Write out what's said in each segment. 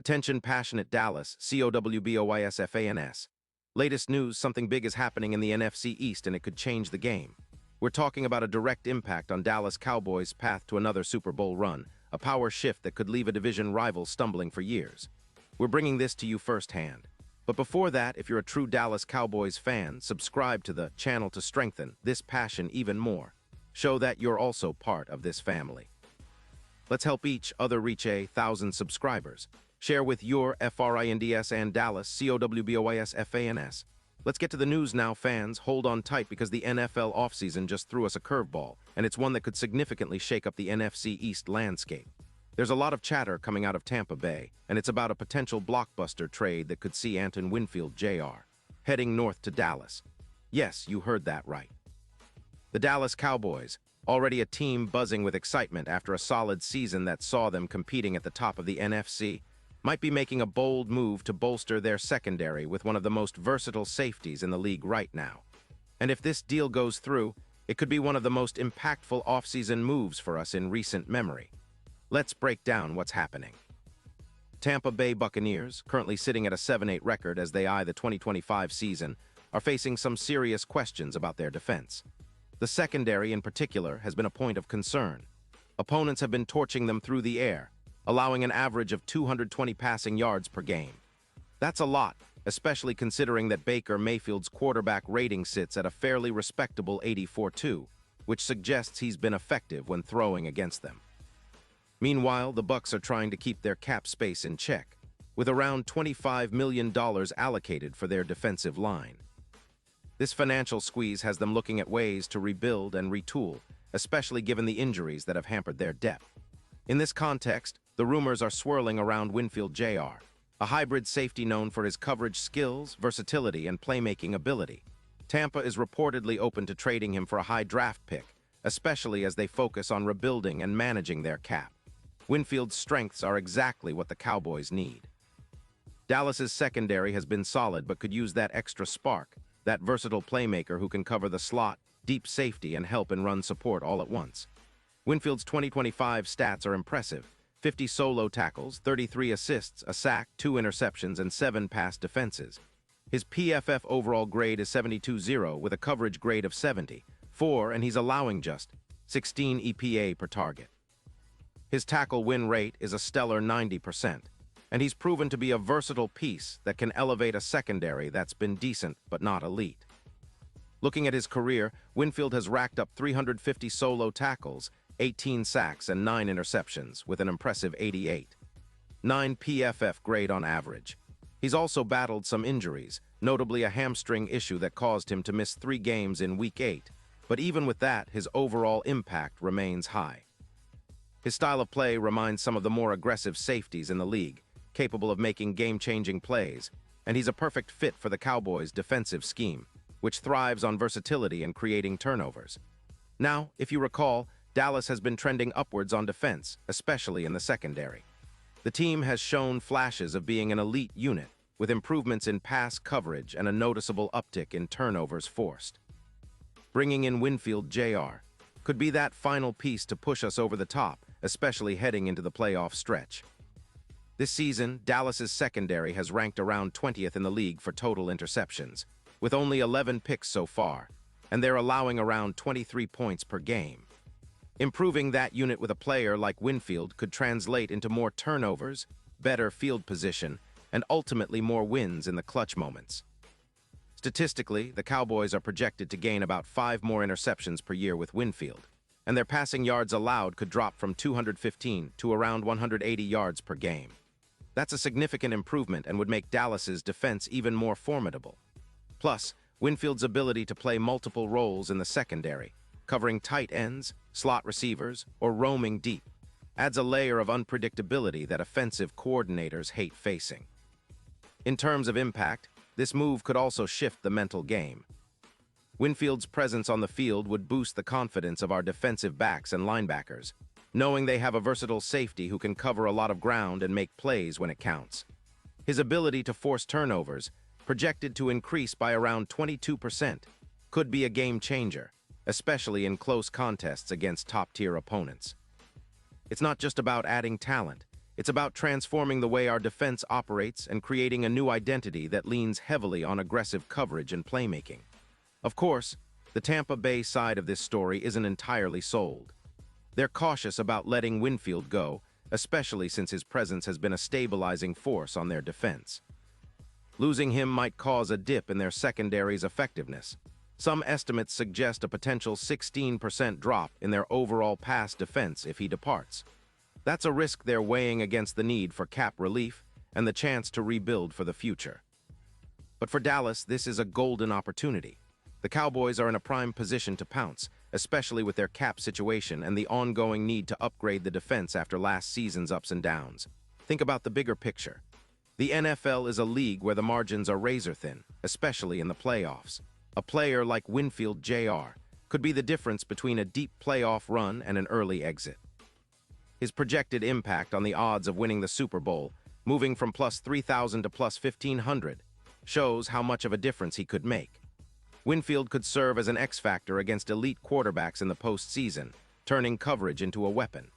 Attention passionate Dallas, Cowboys fans. Latest news, something big is happening in the NFC East and it could change the game. We're talking about a direct impact on Dallas Cowboys' path to another Super Bowl run, a power shift that could leave a division rival stumbling for years. We're bringing this to you firsthand. But before that, if you're a true Dallas Cowboys fan, subscribe to the channel to strengthen this passion even more. Show that you're also part of this family. Let's help each other reach 1,000 subscribers. Share with your FRINDS and Dallas COWBOYS FANS. Let's get to the news now, fans. Hold on tight because the NFL offseason just threw us a curveball, and it's one that could significantly shake up the NFC East landscape. There's a lot of chatter coming out of Tampa Bay, and it's about a potential blockbuster trade that could see Anton Winfield Jr. heading north to Dallas. Yes, you heard that right. The Dallas Cowboys, already a team buzzing with excitement after a solid season that saw them competing at the top of the NFC, might be making a bold move to bolster their secondary with one of the most versatile safeties in the league right now. And if this deal goes through, it could be one of the most impactful offseason moves for us in recent memory. Let's break down what's happening. Tampa Bay Buccaneers, currently sitting at a 7-8 record as they eye the 2025 season, are facing some serious questions about their defense. The secondary in particular has been a point of concern. Opponents have been torching them through the air, allowing an average of 220 passing yards per game. That's a lot, especially considering that Baker Mayfield's quarterback rating sits at a fairly respectable 84.2, which suggests he's been effective when throwing against them. Meanwhile, the Bucs are trying to keep their cap space in check, with around $25 million allocated for their defensive line. This financial squeeze has them looking at ways to rebuild and retool, especially given the injuries that have hampered their depth. In this context, the rumors are swirling around Winfield Jr., a hybrid safety known for his coverage skills, versatility, and playmaking ability. Tampa is reportedly open to trading him for a high draft pick, especially as they focus on rebuilding and managing their cap. Winfield's strengths are exactly what the Cowboys need. Dallas's secondary has been solid but could use that extra spark, that versatile playmaker who can cover the slot, deep safety, and help in run support all at once. Winfield's 2025 stats are impressive: 50 solo tackles, 33 assists, a sack, 2 interceptions, and 7 pass defenses. His PFF overall grade is 72.0 with a coverage grade of 74, and he's allowing just 16 EPA per target. His tackle win rate is a stellar 90%, and he's proven to be a versatile piece that can elevate a secondary that's been decent but not elite. Looking at his career, Winfield has racked up 350 solo tackles, 18 sacks, and 9 interceptions, with an impressive 88. 9 PFF grade on average. He's also battled some injuries, notably a hamstring issue that caused him to miss 3 games in Week 8, but even with that, his overall impact remains high. His style of play reminds some of the more aggressive safeties in the league, capable of making game-changing plays, and he's a perfect fit for the Cowboys' defensive scheme, which thrives on versatility and creating turnovers. Now, if you recall, Dallas has been trending upwards on defense, especially in the secondary. The team has shown flashes of being an elite unit, with improvements in pass coverage and a noticeable uptick in turnovers forced. Bringing in Winfield Jr. could be that final piece to push us over the top, especially heading into the playoff stretch. This season, Dallas's secondary has ranked around 20th in the league for total interceptions, with only 11 picks so far, and they're allowing around 23 points per game. Improving that unit with a player like Winfield could translate into more turnovers, better field position, and ultimately more wins in the clutch moments. Statistically, the Cowboys are projected to gain about 5 more interceptions per year with Winfield, and their passing yards allowed could drop from 215 to around 180 yards per game. That's a significant improvement and would make Dallas's defense even more formidable. Plus, Winfield's ability to play multiple roles in the secondary, covering tight ends, slot receivers, or roaming deep, adds a layer of unpredictability that offensive coordinators hate facing. In terms of impact, this move could also shift the mental game. Winfield's presence on the field would boost the confidence of our defensive backs and linebackers, knowing they have a versatile safety who can cover a lot of ground and make plays when it counts. His ability to force turnovers, projected to increase by around 22%, could be a game changer, especially in close contests against top-tier opponents. It's not just about adding talent, It's about transforming the way our defense operates and creating a new identity that leans heavily on aggressive coverage and playmaking. Of course, the Tampa Bay side of this story isn't entirely sold. They're cautious about letting Winfield go, especially since his presence has been a stabilizing force on their defense. Losing him might cause a dip in their secondary's effectiveness. Some estimates suggest a potential 16% drop in their overall pass defense if he departs. That's a risk they're weighing against the need for cap relief and the chance to rebuild for the future. But for Dallas, this is a golden opportunity. The Cowboys are in a prime position to pounce, especially with their cap situation and the ongoing need to upgrade the defense after last season's ups and downs. Think about the bigger picture. The NFL is a league where the margins are razor-thin, especially in the playoffs. A player like Winfield Jr. could be the difference between a deep playoff run and an early exit. His projected impact on the odds of winning the Super Bowl, moving from plus 3,000 to plus 1,500, shows how much of a difference he could make. Winfield could serve as an X-factor against elite quarterbacks in the postseason, turning coverage into a weapon.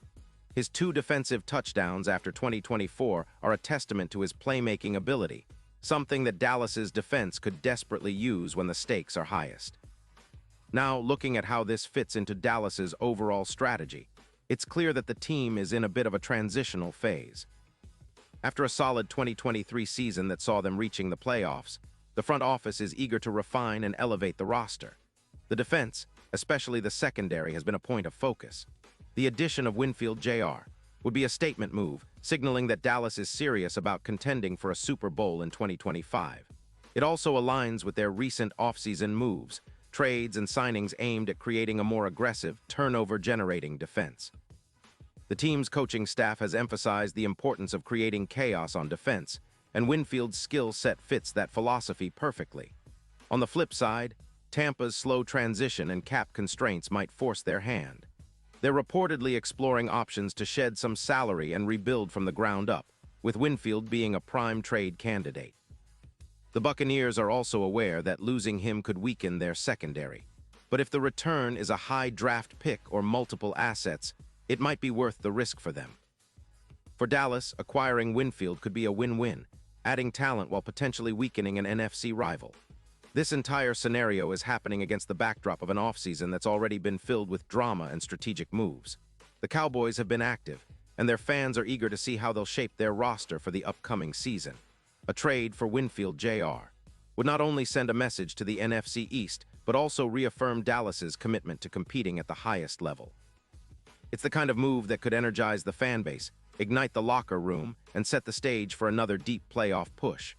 His 2 defensive touchdowns after 2024 are a testament to his playmaking ability, something that Dallas's defense could desperately use when the stakes are highest. Now, looking at how this fits into Dallas's overall strategy, it's clear that the team is in a bit of a transitional phase. After a solid 2023 season that saw them reaching the playoffs, the front office is eager to refine and elevate the roster. The defense, especially the secondary, has been a point of focus. The addition of Winfield Jr. would be a statement move, signaling that Dallas is serious about contending for a Super Bowl in 2025. It also aligns with their recent offseason moves, trades and signings aimed at creating a more aggressive, turnover-generating defense. The team's coaching staff has emphasized the importance of creating chaos on defense, and Winfield's skill set fits that philosophy perfectly. On the flip side, Tampa's slow transition and cap constraints might force their hand. They're reportedly exploring options to shed some salary and rebuild from the ground up, with Winfield being a prime trade candidate. The Buccaneers are also aware that losing him could weaken their secondary. But if the return is a high draft pick or multiple assets, it might be worth the risk for them. For Dallas, acquiring Winfield could be a win-win, adding talent while potentially weakening an NFC rival. This entire scenario is happening against the backdrop of an offseason that's already been filled with drama and strategic moves. The Cowboys have been active, and their fans are eager to see how they'll shape their roster for the upcoming season. A trade for Winfield Jr. would not only send a message to the NFC East, but also reaffirm Dallas's commitment to competing at the highest level. It's the kind of move that could energize the fan base, ignite the locker room, and set the stage for another deep playoff push.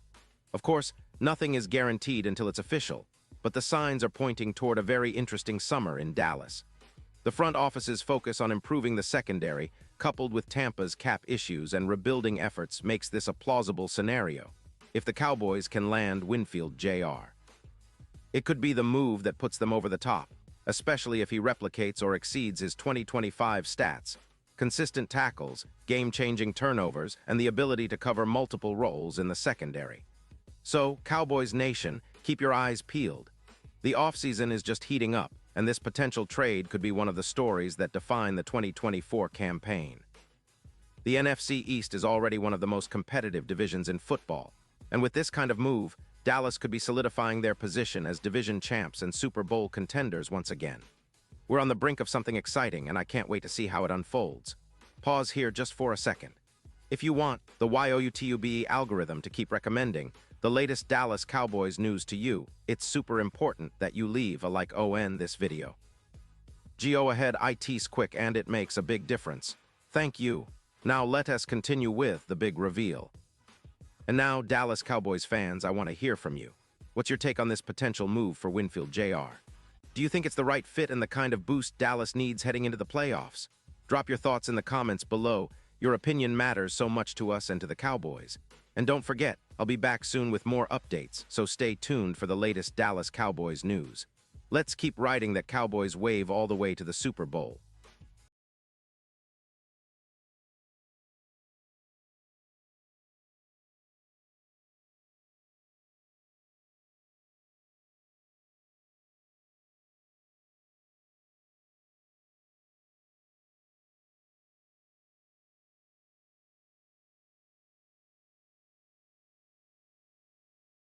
Of course, nothing is guaranteed until it's official, but the signs are pointing toward a very interesting summer in Dallas. The front office's focus on improving the secondary, coupled with Tampa's cap issues and rebuilding efforts, makes this a plausible scenario, if the Cowboys can land Winfield Jr. It could be the move that puts them over the top, especially if he replicates or exceeds his 2025 stats: consistent tackles, game-changing turnovers, and the ability to cover multiple roles in the secondary. So, Cowboys Nation, keep your eyes peeled. The offseason is just heating up, and this potential trade could be one of the stories that define the 2024 campaign. The NFC East is already one of the most competitive divisions in football, and with this kind of move, Dallas could be solidifying their position as division champs and Super Bowl contenders once again. We're on the brink of something exciting, and I can't wait to see how it unfolds. Pause here just for a second. If you want the YouTube algorithm to keep recommending the latest Dallas Cowboys news to you, it's super important that you leave a like on this video. Go ahead, it's quick and it makes a big difference. Thank you. Now let us continue with the big reveal. And now, Dallas Cowboys fans, I want to hear from you. What's your take on this potential move for Winfield Jr.? Do you think it's the right fit and the kind of boost Dallas needs heading into the playoffs? Drop your thoughts in the comments below. Your opinion matters so much to us and to the Cowboys. And don't forget, I'll be back soon with more updates, so stay tuned for the latest Dallas Cowboys news. Let's keep riding that Cowboys wave all the way to the Super Bowl.